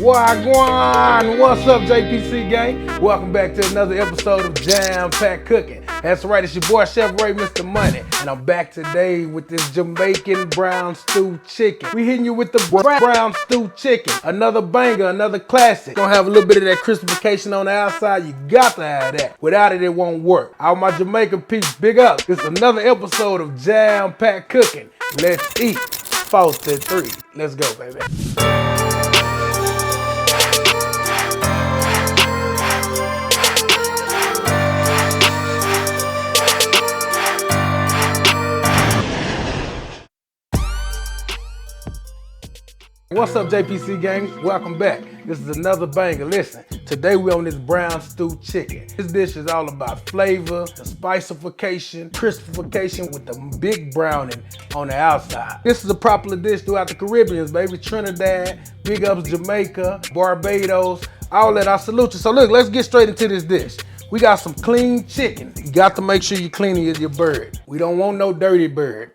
Wagwan! What's up, JPC gang? Welcome back to another episode of Jam Pack Cooking. That's right, it's your boy Chef Ray, Mr. Money. And I'm back today with this Jamaican brown stew chicken. We hitting you with the brown stew chicken. Another banger, another classic. Gonna have a little bit of that crispification on the outside. You got to have that. Without it, it won't work. All my Jamaican peeps, big up. It's another episode of Jam Pack Cooking. Let's eat. 4 to 3. Let's go, baby. What's up, JPC gang? Welcome back. This is another banger. Listen, today we on this brown stew chicken. This dish is all about flavor, the spicification, crispification with the big browning on the outside. This is a popular dish throughout the Caribbean, baby. Trinidad, big ups Jamaica, Barbados, all that. I salute you. So look, let's get straight into this dish. We got some clean chicken. You got to make sure you're cleaning your bird. We don't want no dirty bird.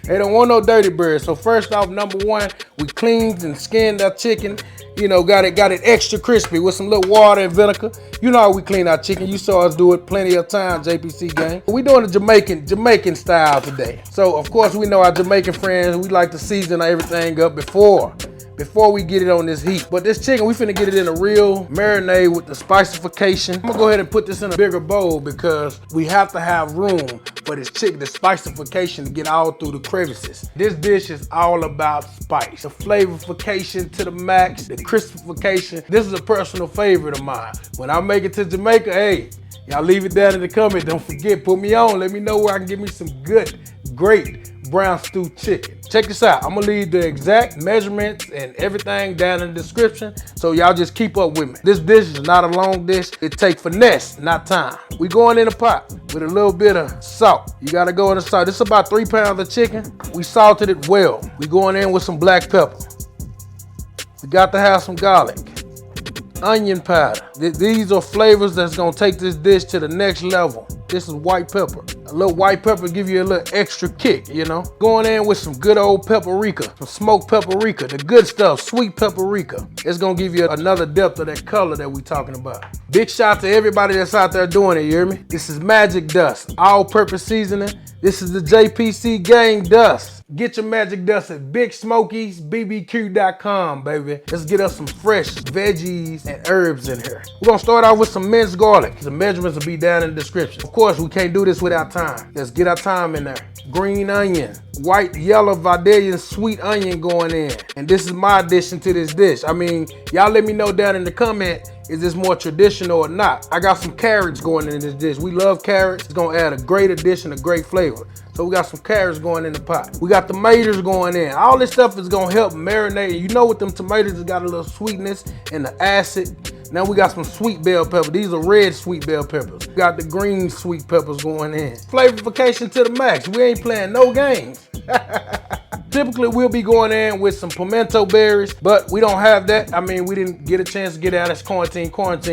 They don't want no dirty bird. So first off, number one, we cleaned and skinned our chicken. You know, got it extra crispy with some little water and vinegar. You know how we clean our chicken. You saw us do it plenty of times, JPC gang. We doing the Jamaican style today. So of course we know our Jamaican friends, we like to season everything up before we get it on this heat. But this chicken, we finna get it in a real marinade with the spicification. I'm gonna go ahead and put this in a bigger bowl because we have to have room for this chicken, the spicification to get all through the crevices. This dish is all about spice. The flavorification to the max, the crispification. This is a personal favorite of mine. When I make it to Jamaica, hey, y'all leave it down in the comments. Don't forget, put me on. Let me know where I can get me some good, great brown stew chicken. Check this out. I'm gonna leave the exact measurements and everything down in the description, so y'all just keep up with me. This dish is not a long dish. It takes finesse, not time. We going in a pot with a little bit of salt. You gotta go in the salt. This is about 3 pounds of chicken. We salted it well. We going in with some black pepper. We got to have some garlic. Onion powder. These are flavors that's gonna take this dish to the next level. This is white pepper. A little white pepper give you a little extra kick, you know. Going in with some good old paprika, some smoked paprika, the good stuff, sweet paprika. It's gonna give you another depth of that color that we talking about. Big shout to everybody that's out there doing it, you hear me? This is magic dust, all-purpose seasoning. This is the JPC gang dust. Get your magic dust at BigSmokeysBBQ.com, baby. Let's get us some fresh veggies and herbs in here. We're gonna start out with some minced garlic. The measurements will be down in the description. Of course, we can't do this without time. Let's get our time in there. Green onion, white, yellow, Vidalian sweet onion going in. And this is my addition to this dish. I mean, y'all let me know down in the comment, is this more traditional or not? I got some carrots going in this dish. We love carrots. It's gonna add a great addition, a great flavor. So we got some carrots going in the pot. We got tomatoes going in. All this stuff is gonna help marinate. You know with them tomatoes, it's got a little sweetness and the acid. Now we got some sweet bell pepper. These are red sweet bell peppers. We got the green sweet peppers going in. Flavorification to the max. We ain't playing no games. Typically, we'll be going in with some pimento berries, but we don't have that. I mean, we didn't get a chance to get out. It's quarantine.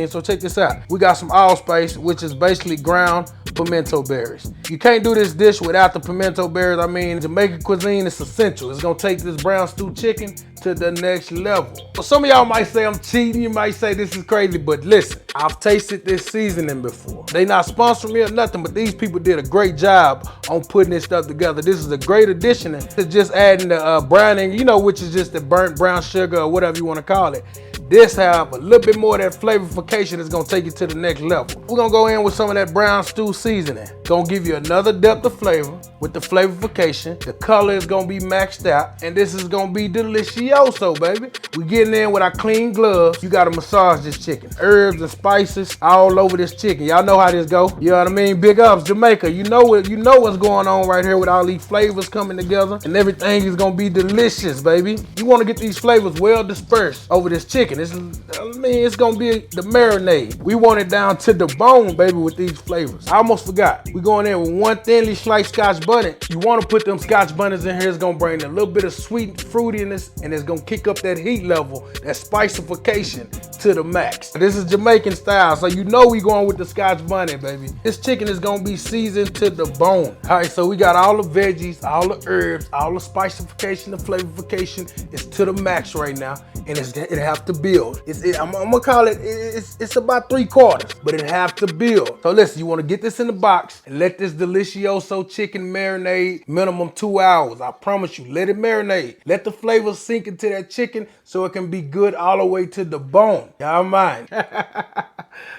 So check this out. We got some allspice, which is basically ground pimento berries. You can't do this dish without the pimento berries. I mean, Jamaican cuisine is essential. It's gonna take this brown stew chicken to the next level. So some of y'all might say I'm cheating. You might say this is crazy, but listen, I've tasted this seasoning before. They not sponsoring me or nothing, but these people did a great job on putting this stuff together. This is a great addition to just adding the browning, you know, which is just the burnt brown sugar or whatever you want to call it. This have a little bit more of that flavorification that's gonna take you to the next level. We're gonna go in with some of that brown stew seasoning. Gonna give you another depth of flavor with the flavorification. The color is gonna be maxed out, and this is gonna be delicioso, baby. We getting in with our clean gloves. You gotta massage this chicken. Herbs and spices all over this chicken. Y'all know how this go. You know what I mean? Big ups, Jamaica. You know what's going on right here with all these flavors coming together, and everything is gonna be delicious, baby. You wanna get these flavors well dispersed over this chicken. It's gonna be the marinade. We want it down to the bone, baby, with these flavors. I almost forgot. We We going in with 1 thinly sliced Scotch bonnet. You want to put them Scotch bonnets in here. It's gonna bring a little bit of sweet fruitiness, and it's gonna kick up that heat level, that spicification to the max. This is Jamaican style, so you know we going with the Scotch bonnet, baby. This chicken is gonna be seasoned to the bone. All right, so we got all the veggies, all the herbs, all the spicification, the flavorification is to the max right now, and it have to build. I'm gonna call it, it's about 3/4, but it have to build. So listen, you wanna get this in the box and let this delicioso chicken marinate minimum 2 hours. I promise you, let it marinate. Let the flavor sink into that chicken so it can be good all the way to the bone. Y'all mind?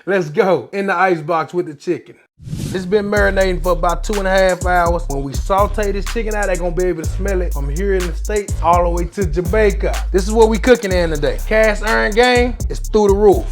Let's go in the ice box with the chicken. It's been marinating for about 2.5 hours. When we saute this chicken out, they're gonna be able to smell it from here in the States all the way to Jamaica. This is what we cooking in today. Cast iron game is through the roof.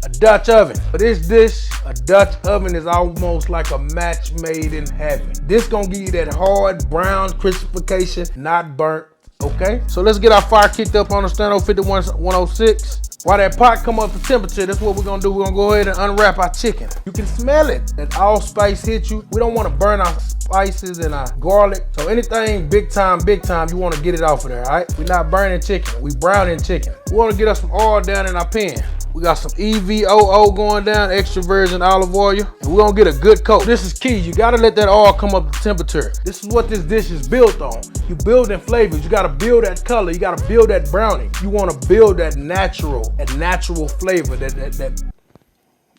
A Dutch oven. For this dish, a Dutch oven is almost like a match made in heaven. This gonna give you that hard brown crispification, not burnt, okay? So let's get our fire kicked up on the Sterno 5106. While that pot come up to temperature, that's what we're gonna do. We're gonna go ahead and unwrap our chicken. You can smell it, that allspice hit you. We don't wanna burn our spices and our garlic. So anything big time, you wanna get it off of there, all right? We're not burning chicken, we browning chicken. We wanna get us some oil down in our pan. We got some EVOO going down, extra virgin olive oil, and we're gonna get a good coat. This is key, you gotta let that oil come up to temperature. This is what this dish is built on. You build in flavors, you gotta build that color, you gotta build that browning. You wanna build that natural flavor, that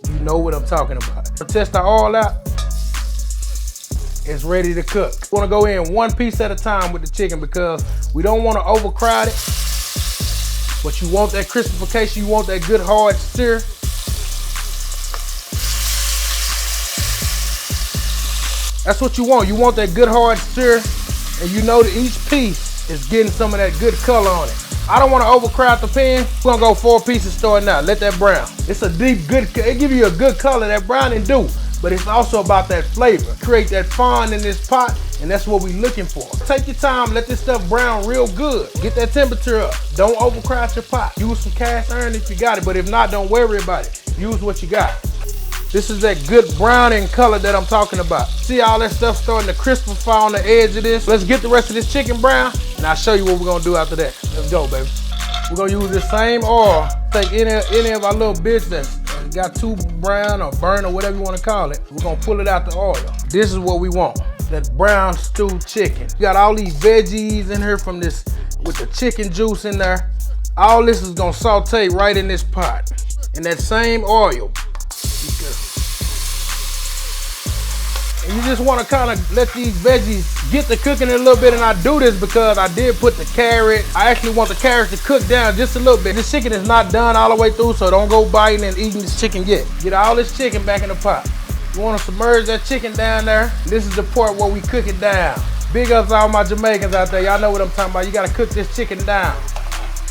you know what I'm talking about. So test our oil out. It's ready to cook. We wanna go in 1 piece at a time with the chicken because we don't wanna overcrowd it. But you want that crispification, you want that good hard stir. That's what you want. You want that good hard stir, and you know that each piece is getting some of that good color on it. I don't want to overcrowd the pan. We're gonna go 4 pieces starting out. Let that brown. It's a deep, good, it give you a good color, that browning do. But it's also about that flavor. Create that fond in this pot, and that's what we're looking for. Take your time, let this stuff brown real good. Get that temperature up. Don't overcrowd your pot. Use some cast iron if you got it, but if not, don't worry about it. Use what you got. This is that good browning color that I'm talking about. See all that stuff starting to crispify on the edge of this? Let's get the rest of this chicken brown, and I'll show you what we're gonna do after that. Let's go, baby. We're gonna use the same oil. Take any of our little bits that's got too brown or burnt or whatever you want to call it. We're gonna pull it out the oil. This is what we want, that brown stewed chicken. You got all these veggies in here from this, with the chicken juice in there. All this is gonna saute right in this pot. In that same oil. And you just wanna kinda let these veggies get to cooking a little bit, and I do this because I did put the carrot. I actually want the carrots to cook down just a little bit. This chicken is not done all the way through, so don't go biting and eating this chicken yet. Get all this chicken back in the pot. You wanna submerge that chicken down there. This is the part where we cook it down. Big ups to all my Jamaicans out there. Y'all know what I'm talking about. You gotta cook this chicken down.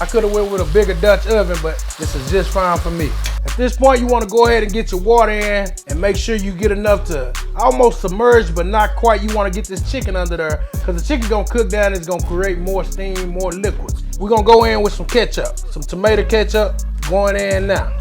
I could have went with a bigger Dutch oven, but this is just fine for me. At this point, you want to go ahead and get your water in and make sure you get enough to almost submerge, but not quite. You want to get this chicken under there because the chicken gonna cook down. It's gonna create more steam, more liquids. We're gonna go in with some ketchup, some tomato ketchup going in now.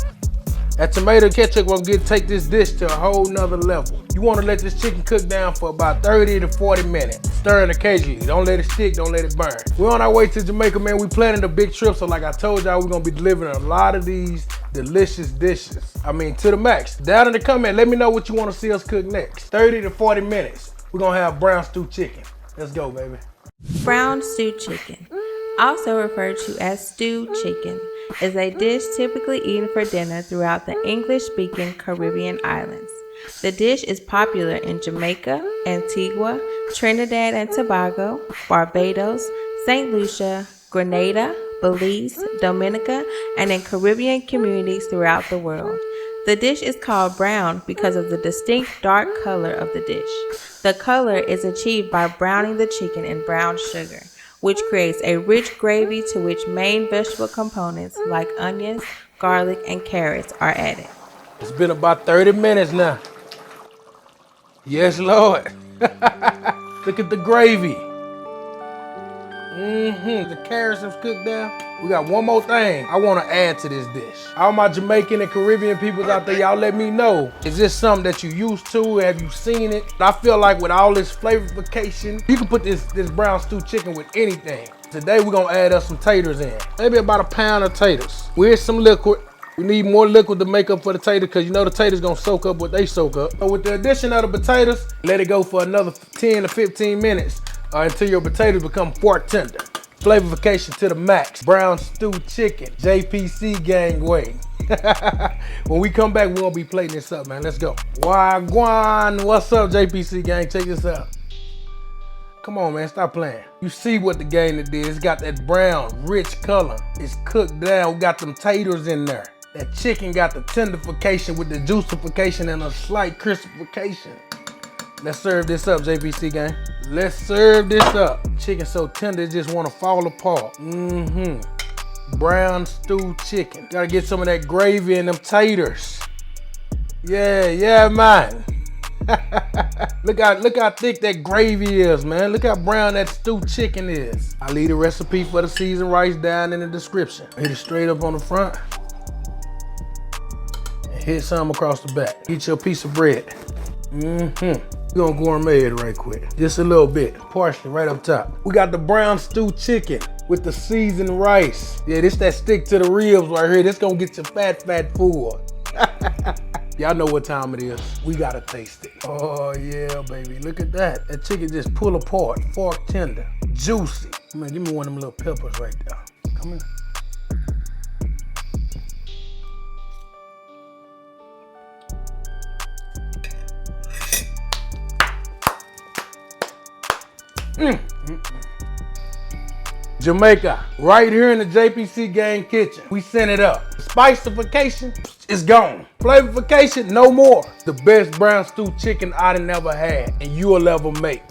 That tomato ketchup will take this dish to a whole nother level. You want to let this chicken cook down for about 30 to 40 minutes. Stir it occasionally. Don't let it stick, don't let it burn. We're on our way to Jamaica, man. We planning a big trip, so like I told y'all, we're gonna be delivering a lot of these delicious dishes. I mean, to the max. Down in the comment, let me know what you want to see us cook next. 30 to 40 minutes. We're gonna have brown stewed chicken. Let's go, baby. Brown stewed chicken, also referred to as stewed chicken, is a dish typically eaten for dinner throughout the English-speaking Caribbean islands. The dish is popular in Jamaica, Antigua, Trinidad and Tobago, Barbados, St. Lucia, Grenada, Belize, Dominica, and in Caribbean communities throughout the world. The dish is called brown because of the distinct dark color of the dish. The color is achieved by browning the chicken in brown sugar, which creates a rich gravy to which main vegetable components like onions, garlic, and carrots are added. It's been about 30 minutes now. Yes, Lord. Look at the gravy. The carrots have cooked down. We got one more thing I want to add to this dish. All my Jamaican and Caribbean people out there, y'all let me know. Is this something that you used to? Have you seen it? I feel like with all this flavorification, you can put this brown stew chicken with anything. Today we're gonna add us some taters in. Maybe about a pound of taters. With some liquid. We need more liquid to make up for the tater because you know the taters gonna soak up what they soak up. So with the addition of the potatoes, let it go for another 10 to 15 minutes until your potatoes become fork tender. Flavorification to the max. Brown stew chicken, JPC gang way. When we come back, we're gonna be plating this up, man. Let's go. Wagwan, what's up, JPC gang? Check this out. Come on, man, stop playing. You see what the game it did. It's got that brown, rich color. It's cooked down. We got them taters in there. That chicken got the tenderification with the juicification and a slight crispification. Let's serve this up, JPC gang. Let's serve this up. Chicken so tender, it just wanna fall apart. Brown stew chicken. Gotta get some of that gravy in them taters. Yeah, man. Look how thick that gravy is, man. Look how brown that stew chicken is. I'll leave the recipe for the seasoned rice down in the description. Hit it straight up on the front. And hit some across the back. Eat your piece of bread. We're gonna gourmet it right quick. Just a little bit, partially right up top. We got the brown stew chicken with the seasoned rice. Yeah, this that stick to the ribs right here. This gonna get you fat full. Y'all know what time it is. We gotta taste it. Oh yeah, baby, look at that. That chicken just pull apart, fork tender, juicy. Man, give me one of them little peppers right there. Come here. Jamaica, right here in the JPC gang kitchen. We sent it up. Spicification is gone. Flavorification, no more. The best brown stew chicken I done ever had and you'll ever make.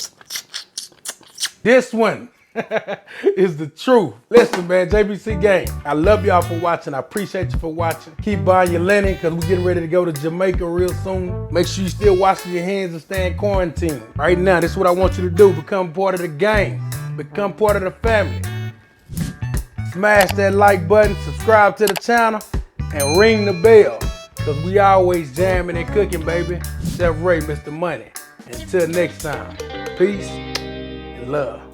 This one is the truth. Listen, man, JPC gang, I love y'all for watching. I appreciate you for watching. Keep buying your linen because we're getting ready to go to Jamaica real soon. Make sure you still washing your hands and stay in quarantine. Right now, this is what I want you to do. Become part of the gang. Become part of the family. Smash that like button, subscribe to the channel, and ring the bell. Because we always jamming and cooking, baby. Chef Ray, Mr. Money. Until next time, peace and love.